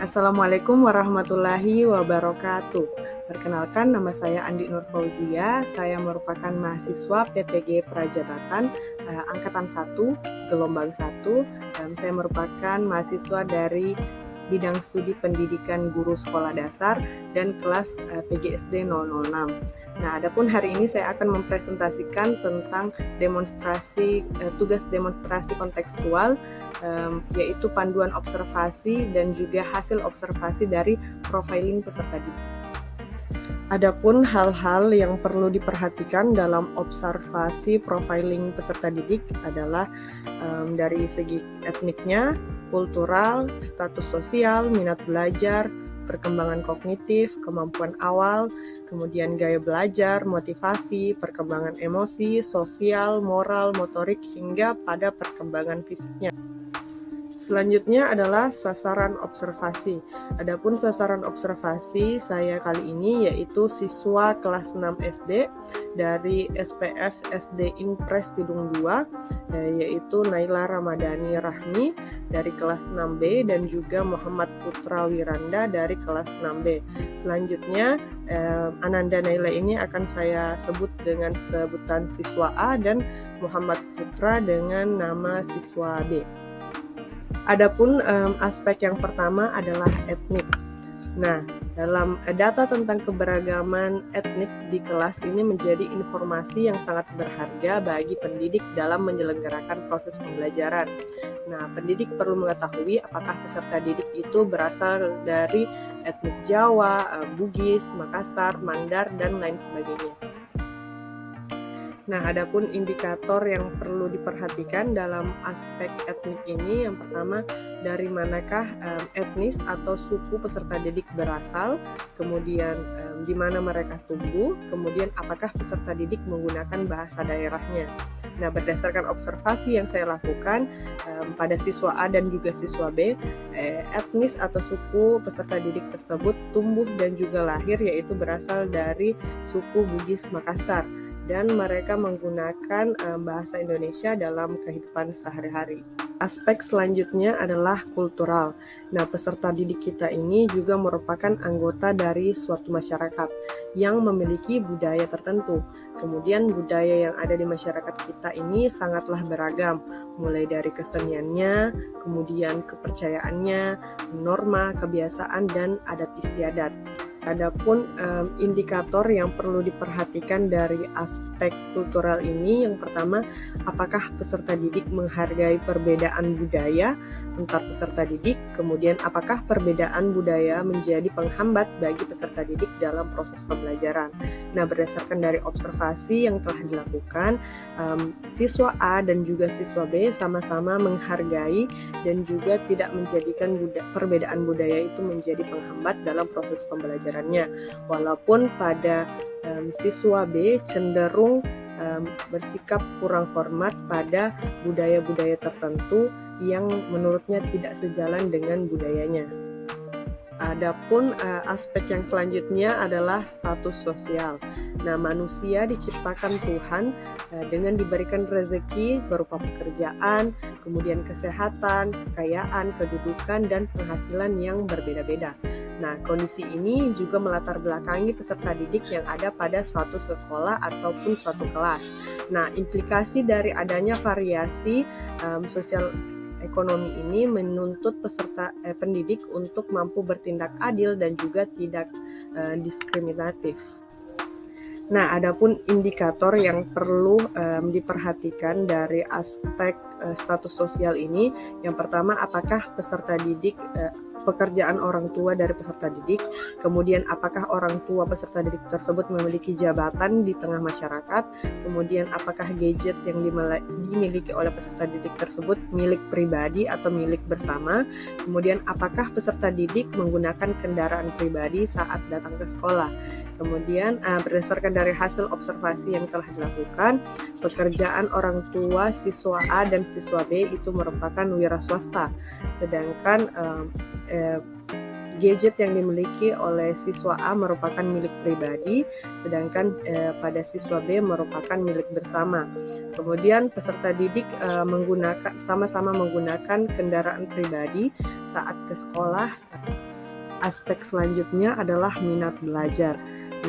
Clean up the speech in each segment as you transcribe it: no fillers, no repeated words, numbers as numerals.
Assalamualaikum warahmatullahi wabarakatuh. Perkenalkan, nama saya Andi Nur Fauzia. Saya merupakan mahasiswa PPG Prajabatan Angkatan 1, Gelombang 1. Saya merupakan mahasiswa dari bidang studi pendidikan guru sekolah dasar dan kelas PGSD 006. Nah, adapun hari ini saya akan mempresentasikan tentang tugas demonstrasi kontekstual, yaitu panduan observasi dan juga hasil observasi dari profiling peserta didik. Adapun hal-hal yang perlu diperhatikan dalam observasi profiling peserta didik adalah dari segi etniknya, kultural, status sosial, minat belajar, perkembangan kognitif, kemampuan awal, kemudian gaya belajar, motivasi, perkembangan emosi, sosial, moral, motorik, hingga pada perkembangan fisiknya. Selanjutnya adalah sasaran observasi. Adapun sasaran observasi saya kali ini yaitu siswa kelas 6 SD dari SPF SD Impres Tidung 2, yaitu Naila Ramadhani Rahmi dari kelas 6B dan juga Muhammad Putra Wiranda dari kelas 6B. Selanjutnya Ananda Naila ini akan saya sebut dengan sebutan siswa A dan Muhammad Putra dengan nama siswa B. Adapun aspek yang pertama adalah etnik. Nah, dalam data tentang keberagaman etnik di kelas ini menjadi informasi yang sangat berharga bagi pendidik dalam menyelenggarakan proses pembelajaran. Nah, pendidik perlu mengetahui apakah peserta didik itu berasal dari etnik Jawa, Bugis, Makassar, Mandar, dan lain sebagainya. Nah, adapun indikator yang perlu diperhatikan dalam aspek etnik ini, yang pertama, dari manakah etnis atau suku peserta didik berasal, kemudian di mana mereka tumbuh, kemudian apakah peserta didik menggunakan bahasa daerahnya. Nah, berdasarkan observasi yang saya lakukan pada siswa A dan juga siswa B, etnis atau suku peserta didik tersebut tumbuh dan juga lahir yaitu berasal dari suku Bugis Makassar, dan mereka menggunakan bahasa Indonesia dalam kehidupan sehari-hari. Aspek selanjutnya adalah kultural. Nah, peserta didik kita ini juga merupakan anggota dari suatu masyarakat yang memiliki budaya tertentu. Kemudian budaya yang ada di masyarakat kita ini sangatlah beragam, mulai dari keseniannya, kemudian kepercayaannya, norma, kebiasaan, dan adat istiadat. Adapun indikator yang perlu diperhatikan dari aspek kultural ini, yang pertama, apakah peserta didik menghargai perbedaan budaya antar peserta didik, kemudian apakah perbedaan budaya menjadi penghambat bagi peserta didik dalam proses pembelajaran. Nah, berdasarkan dari observasi yang telah dilakukan, siswa A dan juga siswa B sama-sama menghargai dan juga tidak menjadikan perbedaan budaya itu menjadi penghambat dalam proses pembelajaran. Walaupun pada siswa B cenderung bersikap kurang hormat pada budaya-budaya tertentu yang menurutnya tidak sejalan dengan budayanya. Adapun aspek yang selanjutnya adalah status sosial. Nah, manusia diciptakan Tuhan dengan diberikan rezeki berupa pekerjaan, kemudian kesehatan, kekayaan, kedudukan, dan penghasilan yang berbeda-beda. Nah, kondisi ini juga melatar belakangi peserta didik yang ada pada suatu sekolah ataupun suatu kelas. Nah, implikasi dari adanya variasi sosial ekonomi ini menuntut pendidik untuk mampu bertindak adil dan juga tidak diskriminatif. Nah, adapun indikator yang perlu diperhatikan dari aspek status sosial ini, yang pertama, apakah peserta didik, pekerjaan orang tua dari peserta didik, kemudian apakah orang tua peserta didik tersebut memiliki jabatan di tengah masyarakat, kemudian apakah gadget yang dimiliki oleh peserta didik tersebut milik pribadi atau milik bersama, kemudian apakah peserta didik menggunakan kendaraan pribadi saat datang ke sekolah. Kemudian berdasarkan dari hasil observasi yang telah dilakukan, pekerjaan orang tua siswa A dan siswa B itu merupakan wira swasta, sedangkan gadget yang dimiliki oleh siswa A merupakan milik pribadi, sedangkan pada siswa B merupakan milik bersama. Kemudian peserta didik sama-sama menggunakan kendaraan pribadi saat ke sekolah. Aspek selanjutnya adalah minat belajar.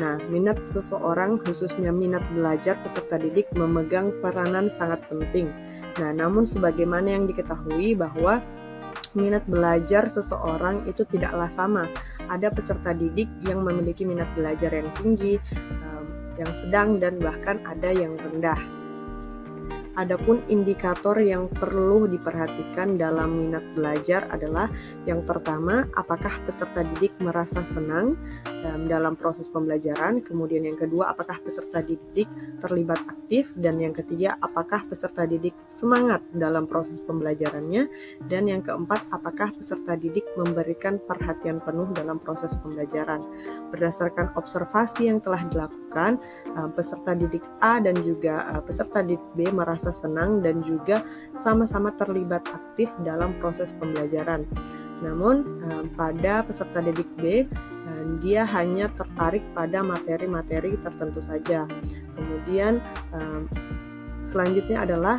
Nah, minat seseorang, khususnya minat belajar peserta didik, memegang peranan sangat penting. Nah, namun sebagaimana yang diketahui bahwa minat belajar seseorang itu tidaklah sama. Ada peserta didik yang memiliki minat belajar yang tinggi, yang sedang, dan bahkan ada yang rendah. Adapun indikator yang perlu diperhatikan dalam minat belajar adalah yang pertama, apakah peserta didik merasa senang dalam proses pembelajaran, kemudian yang kedua, apakah peserta didik terlibat aktif, dan yang ketiga, apakah peserta didik semangat dalam proses pembelajarannya, dan yang keempat, apakah peserta didik memberikan perhatian penuh dalam proses pembelajaran. Berdasarkan observasi yang telah dilakukan, peserta didik A dan juga peserta didik B merasa senang dan juga sama-sama terlibat aktif dalam proses pembelajaran. Namun pada peserta didik B, dia hanya tertarik pada materi-materi tertentu saja. Kemudian selanjutnya adalah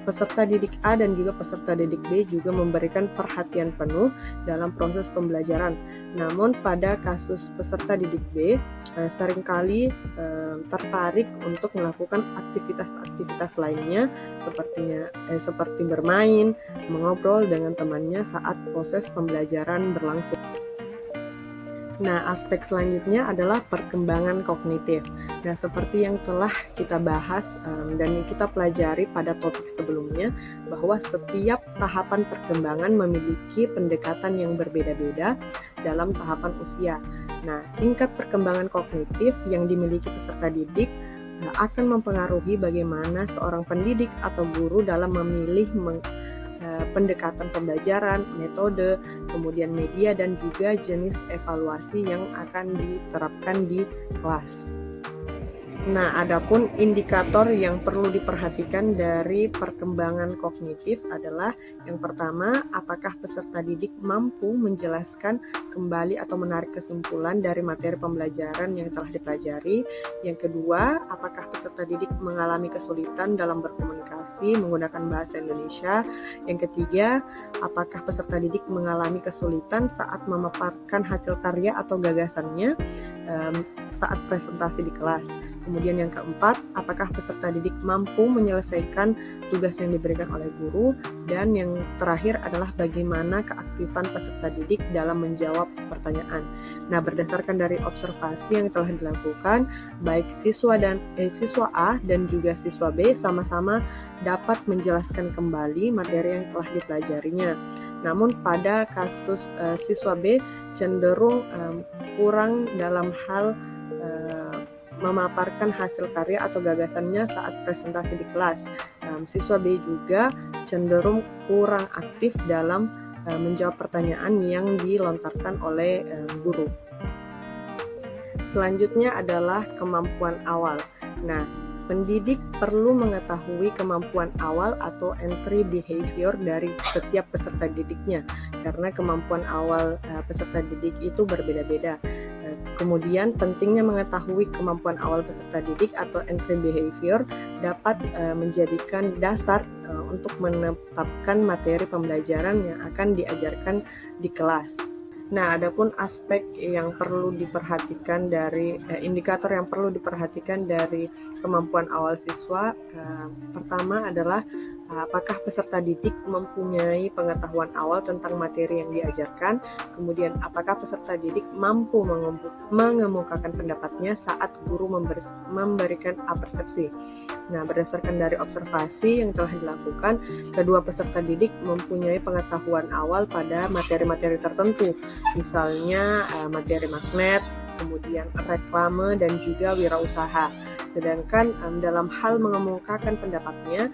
peserta didik A dan juga peserta didik B juga memberikan perhatian penuh dalam proses pembelajaran. Namun pada kasus peserta didik B seringkali tertarik untuk melakukan aktivitas-aktivitas lainnya seperti bermain, mengobrol dengan temannya saat proses pembelajaran berlangsung. Nah, aspek selanjutnya adalah perkembangan kognitif. Nah, seperti yang telah kita bahas dan kita pelajari pada topik sebelumnya, bahwa setiap tahapan perkembangan memiliki pendekatan yang berbeda-beda dalam tahapan usia. Nah, tingkat perkembangan kognitif yang dimiliki peserta didik akan mempengaruhi bagaimana seorang pendidik atau guru dalam memilih pendekatan pembelajaran, metode, kemudian media, dan juga jenis evaluasi yang akan diterapkan di kelas. Nah, adapun indikator yang perlu diperhatikan dari perkembangan kognitif adalah yang pertama, apakah peserta didik mampu menjelaskan kembali atau menarik kesimpulan dari materi pembelajaran yang telah dipelajari. Yang kedua, apakah peserta didik mengalami kesulitan dalam berkomunikasi menggunakan bahasa Indonesia. Yang ketiga, apakah peserta didik mengalami kesulitan saat memaparkan hasil karya atau gagasannya saat presentasi di kelas. Kemudian yang keempat, apakah peserta didik mampu menyelesaikan tugas yang diberikan oleh guru. Dan yang terakhir adalah bagaimana keaktifan peserta didik dalam menjawab pertanyaan. Nah, berdasarkan dari observasi yang telah dilakukan, baik siswa A dan juga siswa B sama-sama dapat menjelaskan kembali materi yang telah dipelajarinya. Namun pada kasus siswa B cenderung kurang dalam hal memaparkan hasil karya atau gagasannya saat presentasi di kelas. Siswa B juga cenderung kurang aktif dalam menjawab pertanyaan yang dilontarkan oleh guru. Selanjutnya adalah kemampuan awal. Nah, pendidik perlu mengetahui kemampuan awal atau entry behavior dari setiap peserta didiknya, karena kemampuan awal peserta didik itu berbeda-beda. Kemudian pentingnya mengetahui kemampuan awal peserta didik atau entry behavior dapat menjadikan dasar untuk menetapkan materi pembelajaran yang akan diajarkan di kelas. Nah, adapun aspek yang perlu diperhatikan dari indikator yang perlu diperhatikan dari kemampuan awal siswa, pertama adalah apakah peserta didik mempunyai pengetahuan awal tentang materi yang diajarkan, kemudian apakah peserta didik mampu mengemukakan pendapatnya saat guru memberikan persepsi. Nah, berdasarkan dari observasi yang telah dilakukan, kedua peserta didik mempunyai pengetahuan awal pada materi-materi tertentu, misalnya materi magnet, kemudian reklame, dan juga wirausaha. Sedangkan dalam hal mengemukakan pendapatnya,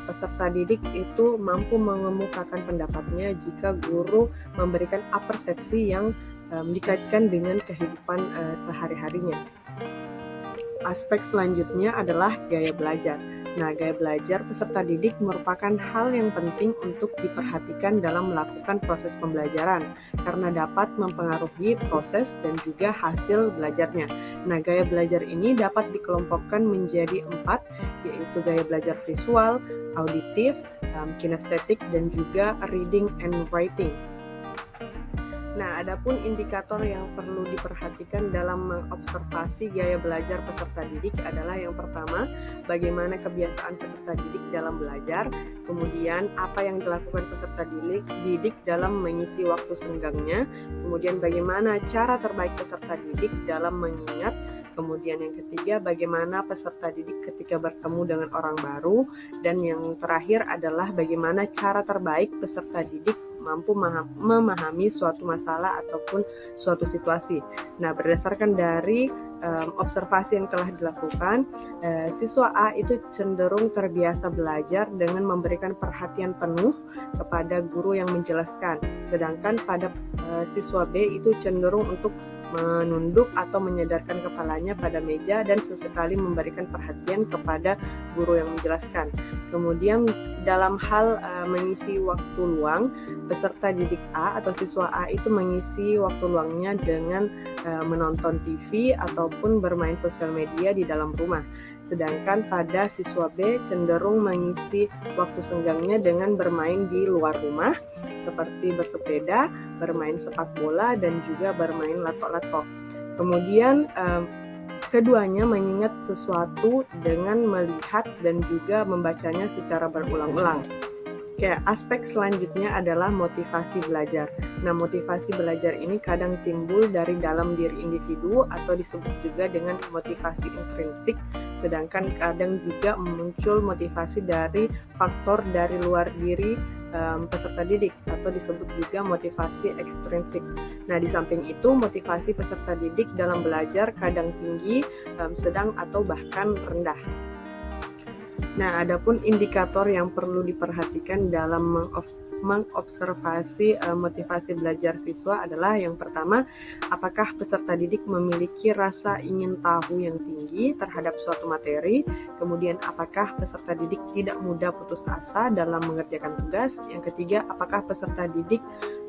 peserta didik itu mampu mengemukakan pendapatnya jika guru memberikan persepsi yang dikaitkan dengan kehidupan sehari-harinya. Aspek selanjutnya adalah gaya belajar. Nah, gaya belajar peserta didik merupakan hal yang penting untuk diperhatikan dalam melakukan proses pembelajaran karena dapat mempengaruhi proses dan juga hasil belajarnya. Nah, gaya belajar ini dapat dikelompokkan menjadi 4, yaitu gaya belajar visual, auditif, kinestetik, dan juga reading and writing. Nah, adapun indikator yang perlu diperhatikan dalam mengobservasi gaya belajar peserta didik adalah yang pertama, bagaimana kebiasaan peserta didik dalam belajar, kemudian apa yang dilakukan peserta didik dalam mengisi waktu senggangnya, kemudian bagaimana cara terbaik peserta didik dalam mengingat, kemudian yang ketiga, bagaimana peserta didik ketika bertemu dengan orang baru, dan yang terakhir adalah bagaimana cara terbaik peserta didik mampu memahami suatu masalah ataupun suatu situasi. Nah, berdasarkan dari observasi yang telah dilakukan, siswa A itu cenderung terbiasa belajar dengan memberikan perhatian penuh kepada guru yang menjelaskan. Sedangkan pada siswa B itu cenderung untuk menunduk atau menyadarkan kepalanya pada meja dan sesekali memberikan perhatian kepada guru yang menjelaskan. Kemudian dalam hal mengisi waktu luang, peserta didik A atau siswa A itu mengisi waktu luangnya dengan menonton TV ataupun bermain sosial media di dalam rumah. Sedangkan pada siswa B cenderung mengisi waktu senggangnya dengan bermain di luar rumah, seperti bersepeda, bermain sepak bola, dan juga bermain lato-lato. Kemudian keduanya mengingat sesuatu dengan melihat dan juga membacanya secara berulang-ulang. Oke, aspek selanjutnya adalah motivasi belajar. Nah, motivasi belajar ini kadang timbul dari dalam diri individu atau disebut juga dengan motivasi intrinsik, sedangkan kadang juga muncul motivasi dari faktor dari luar diri peserta didik atau disebut juga motivasi ekstrinsik. Nah, di samping itu motivasi peserta didik dalam belajar kadang tinggi, sedang atau bahkan rendah. Nah, adapun indikator yang perlu diperhatikan dalam mengobservasi motivasi belajar siswa adalah yang pertama, apakah peserta didik memiliki rasa ingin tahu yang tinggi terhadap suatu materi, kemudian apakah peserta didik tidak mudah putus asa dalam mengerjakan tugas, yang ketiga, apakah peserta didik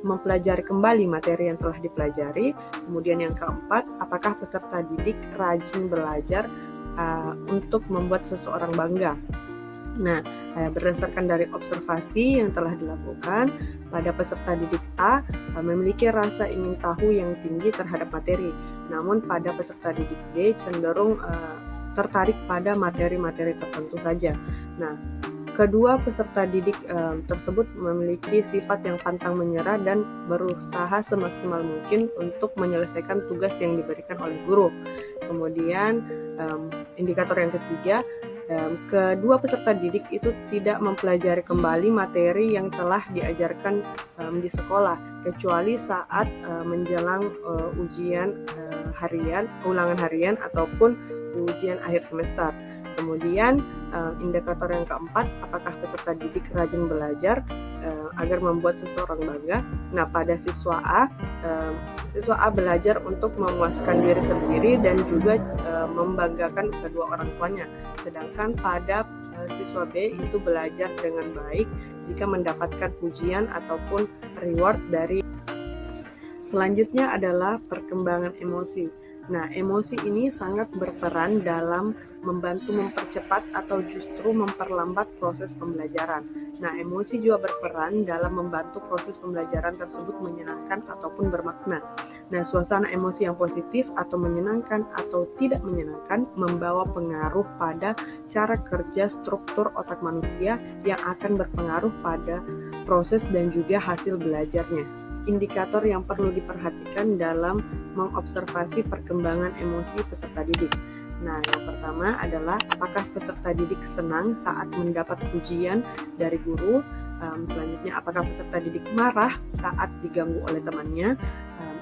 mempelajari kembali materi yang telah dipelajari, kemudian yang keempat, apakah peserta didik rajin belajar untuk membuat seseorang bangga. Nah, berdasarkan dari observasi yang telah dilakukan, pada peserta didik A memiliki rasa ingin tahu yang tinggi terhadap materi, namun pada peserta didik B cenderung tertarik pada materi-materi tertentu saja. Nah, kedua peserta didik tersebut memiliki sifat yang pantang menyerah dan berusaha semaksimal mungkin untuk menyelesaikan tugas yang diberikan oleh guru. Kemudian indikator yang ketiga, kedua peserta didik itu tidak mempelajari kembali materi yang telah diajarkan di sekolah, kecuali saat menjelang ujian ulangan harian ataupun ujian akhir semester. Kemudian indikator yang keempat, apakah peserta didik rajin belajar agar membuat seseorang bangga. Nah, pada siswa A belajar untuk memuaskan diri sendiri dan juga membanggakan kedua orang tuanya. Sedangkan pada siswa B itu belajar dengan baik jika mendapatkan pujian ataupun reward dari. Selanjutnya adalah perkembangan emosi. Nah, emosi ini sangat berperan dalam membantu mempercepat atau justru memperlambat proses pembelajaran. Nah, emosi juga berperan dalam membantu proses pembelajaran tersebut menyenangkan ataupun bermakna. Nah, suasana emosi yang positif atau menyenangkan atau tidak menyenangkan membawa pengaruh pada cara kerja struktur otak manusia yang akan berpengaruh pada proses dan juga hasil belajarnya. Indikator yang perlu diperhatikan dalam mengobservasi perkembangan emosi peserta didik. Nah, yang pertama adalah apakah peserta didik senang saat mendapat pujian dari guru. Selanjutnya, apakah peserta didik marah saat diganggu oleh temannya.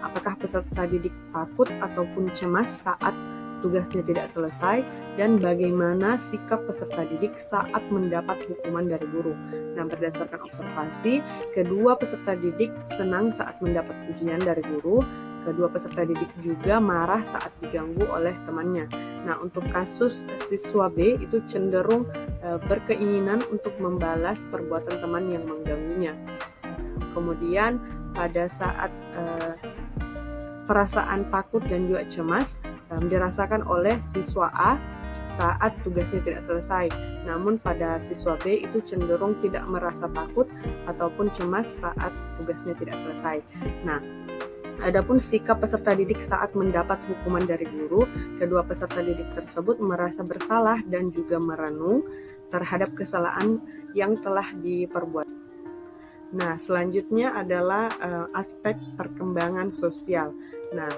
Apakah peserta didik takut ataupun cemas saat tugasnya tidak selesai, dan bagaimana sikap peserta didik saat mendapat hukuman dari guru. Nah, berdasarkan observasi, kedua peserta didik senang saat mendapat pujian dari guru. Kedua peserta didik juga marah saat diganggu oleh temannya. Nah, untuk kasus siswa B itu cenderung berkeinginan untuk membalas perbuatan teman yang mengganggunya. Kemudian pada saat perasaan takut dan juga cemas dirasakan oleh siswa A saat tugasnya tidak selesai. Namun pada siswa B itu cenderung tidak merasa takut ataupun cemas saat tugasnya tidak selesai. Nah, Adapun sikap peserta didik saat mendapat hukuman dari guru, kedua peserta didik tersebut merasa bersalah dan juga merenung terhadap kesalahan yang telah diperbuat. Nah, selanjutnya adalah aspek perkembangan sosial. Nah,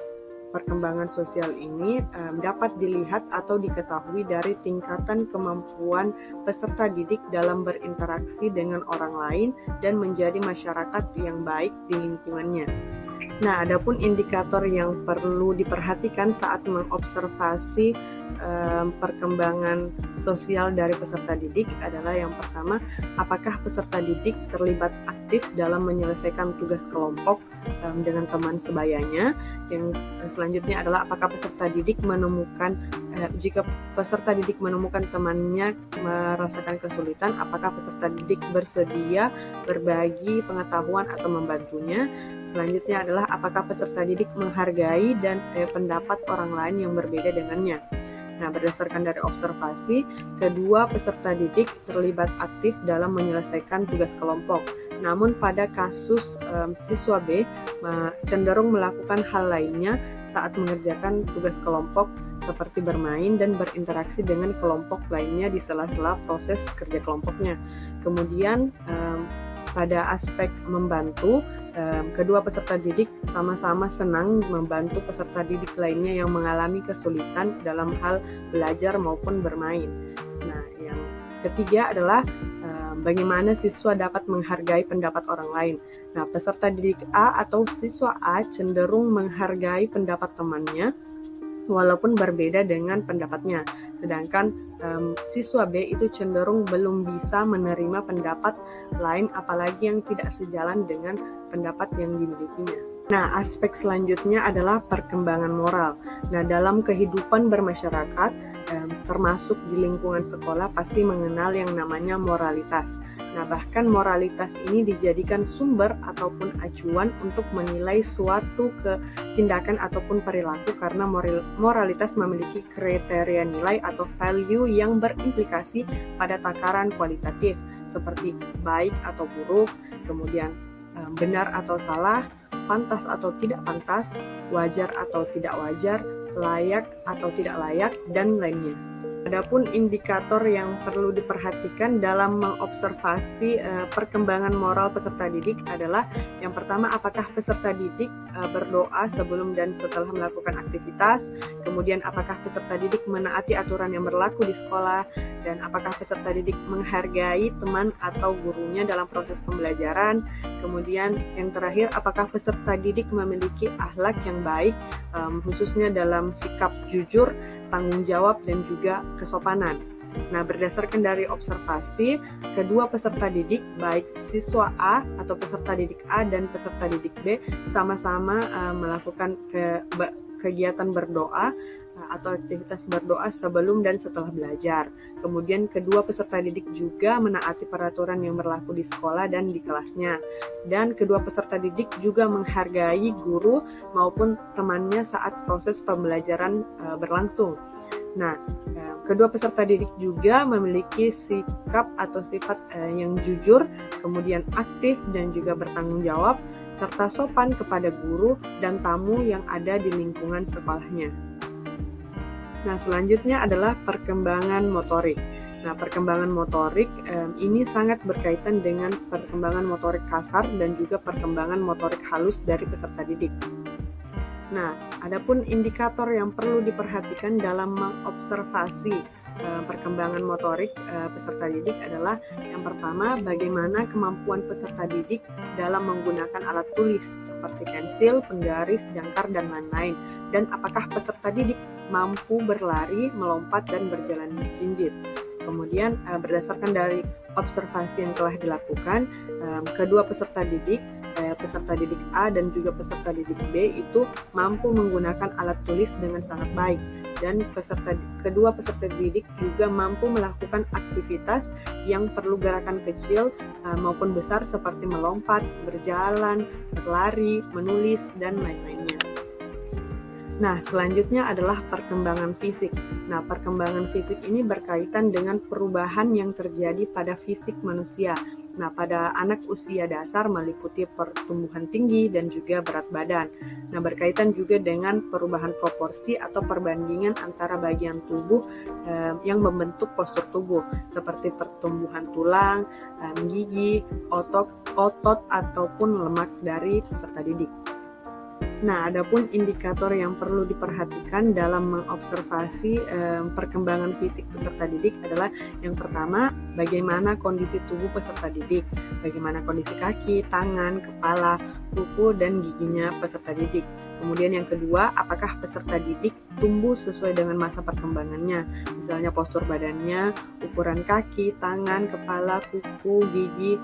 perkembangan sosial ini dapat dilihat atau diketahui dari tingkatan kemampuan peserta didik dalam berinteraksi dengan orang lain dan menjadi masyarakat yang baik di lingkungannya. Nah, adapun indikator yang perlu diperhatikan saat mengobservasi perkembangan sosial dari peserta didik adalah yang pertama, apakah peserta didik terlibat aktif dalam menyelesaikan tugas kelompok dengan teman sebayanya. Yang selanjutnya adalah apakah peserta didik menemukan jika peserta didik menemukan temannya merasakan kesulitan, apakah peserta didik bersedia berbagi pengetahuan atau membantunya. Selanjutnya adalah apakah peserta didik menghargai dan pendapat orang lain yang berbeda dengannya. Nah, berdasarkan dari observasi, kedua peserta didik terlibat aktif dalam menyelesaikan tugas kelompok. Namun pada kasus siswa B cenderung melakukan hal lainnya saat mengerjakan tugas kelompok seperti bermain dan berinteraksi dengan kelompok lainnya di sela-sela proses kerja kelompoknya. Kemudian pada aspek membantu, kedua peserta didik sama-sama senang membantu peserta didik lainnya yang mengalami kesulitan dalam hal belajar maupun bermain. Nah, yang ketiga adalah bagaimana siswa dapat menghargai pendapat orang lain. Nah, peserta didik A atau siswa A cenderung menghargai pendapat temannya walaupun berbeda dengan pendapatnya. Sedangkan siswa B itu cenderung belum bisa menerima pendapat lain apalagi yang tidak sejalan dengan pendapat yang dimilikinya. Nah, aspek selanjutnya adalah perkembangan moral. Nah, dalam kehidupan bermasyarakat, termasuk di lingkungan sekolah pasti mengenal yang namanya moralitas. Nah, bahkan moralitas ini dijadikan sumber ataupun acuan untuk menilai suatu tindakan ataupun perilaku karena moralitas memiliki kriteria nilai atau value yang berimplikasi pada takaran kualitatif seperti baik atau buruk, kemudian benar atau salah, pantas atau tidak pantas, wajar atau tidak wajar, layak atau tidak layak, dan lainnya. Adapun indikator yang perlu diperhatikan dalam mengobservasi perkembangan moral peserta didik adalah yang pertama, apakah peserta didik berdoa sebelum dan setelah melakukan aktivitas, kemudian apakah peserta didik menaati aturan yang berlaku di sekolah, dan apakah peserta didik menghargai teman atau gurunya dalam proses pembelajaran, kemudian yang terakhir, apakah peserta didik memiliki akhlak yang baik, khususnya dalam sikap jujur, tanggung jawab, dan juga kesopanan. Nah, berdasarkan dari observasi, kedua peserta didik, baik siswa A atau peserta didik A dan peserta didik B, sama-sama melakukan kegiatan berdoa atau aktivitas berdoa sebelum dan setelah belajar. Kemudian kedua peserta didik juga menaati peraturan yang berlaku di sekolah dan di kelasnya. Dan kedua peserta didik juga menghargai guru maupun temannya saat proses pembelajaran berlangsung. Nah, kedua peserta didik juga memiliki sikap atau sifat yang jujur, kemudian aktif dan juga bertanggung jawab, serta sopan kepada guru dan tamu yang ada di lingkungan sekolahnya. Nah, selanjutnya adalah perkembangan motorik. Nah, perkembangan motorik ini sangat berkaitan dengan perkembangan motorik kasar dan juga perkembangan motorik halus dari peserta didik. Nah, adapun indikator yang perlu diperhatikan dalam mengobservasi perkembangan motorik peserta didik adalah yang pertama, bagaimana kemampuan peserta didik dalam menggunakan alat tulis seperti pensil, penggaris, jangkar, dan lain-lain, dan apakah peserta didik mampu berlari, melompat, dan berjalan jinjit. Kemudian berdasarkan dari observasi yang telah dilakukan, kedua peserta didik A dan juga peserta didik B itu mampu menggunakan alat tulis dengan sangat baik, dan kedua peserta didik juga mampu melakukan aktivitas yang perlu gerakan kecil maupun besar seperti melompat, berjalan, berlari, menulis, dan lain-lainnya. Nah, selanjutnya adalah perkembangan fisik. Nah, perkembangan fisik ini berkaitan dengan perubahan yang terjadi pada fisik manusia. Nah, pada anak usia dasar meliputi pertumbuhan tinggi dan juga berat badan. Nah, berkaitan juga dengan perubahan proporsi atau perbandingan antara bagian tubuh yang membentuk postur tubuh, seperti pertumbuhan tulang, gigi, otot ataupun lemak dari peserta didik. Nah, adapun indikator yang perlu diperhatikan dalam mengobservasi perkembangan fisik peserta didik adalah yang pertama, bagaimana kondisi tubuh peserta didik, bagaimana kondisi kaki, tangan, kepala, kuku, dan giginya peserta didik. Kemudian yang kedua, apakah peserta didik tumbuh sesuai dengan masa perkembangannya, misalnya postur badannya, ukuran kaki, tangan, kepala, kuku, gigi,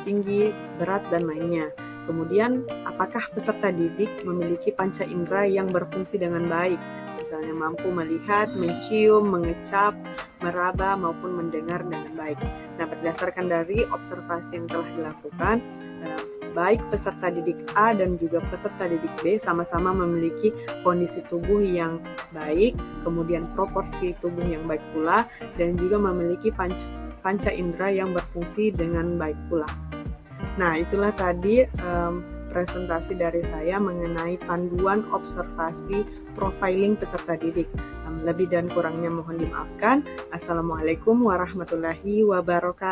tinggi, berat, dan lainnya. Kemudian, apakah peserta didik memiliki panca indera yang berfungsi dengan baik, misalnya mampu melihat, mencium, mengecap, meraba, maupun mendengar dengan baik. Nah, berdasarkan dari observasi yang telah dilakukan, baik peserta didik A dan juga peserta didik B sama-sama memiliki kondisi tubuh yang baik, kemudian proporsi tubuh yang baik pula, dan juga memiliki panca indera yang berfungsi dengan baik pula. Nah, itulah tadi presentasi dari saya mengenai panduan observasi profiling peserta didik. Lebih dan kurangnya mohon dimaafkan. Assalamualaikum warahmatullahi wabarakatuh.